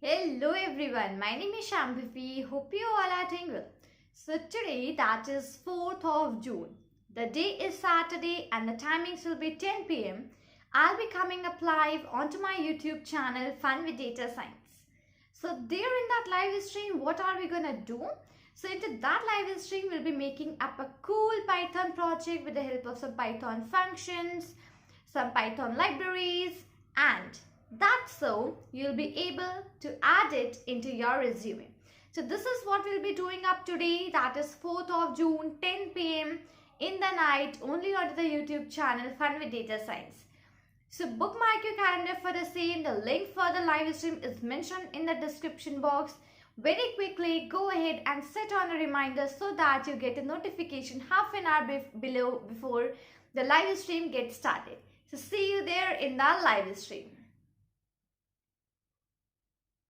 Hello everyone, my name is Shambhavi. Hope you all are doing well. So today that is 4th of June. The day is Saturday and the timings will be 10 p.m. I'll be coming up live onto my YouTube channel Fun with Data Science. So there in that live stream, what are we gonna do? So into that live stream, we'll be making up a cool Python project with the help of some Python functions, some Python libraries, and that's so you'll be able to add it into your resume. So this is what we'll be doing up today. That is 4th of June, 10 p.m. in the night, only onto the YouTube channel Fun with Data Science. So bookmark your calendar for the same. The link for the live stream is mentioned in the description box. Very quickly go ahead and set on a reminder so that you get a notification half an hour before the live stream gets started. So see you there in the live stream.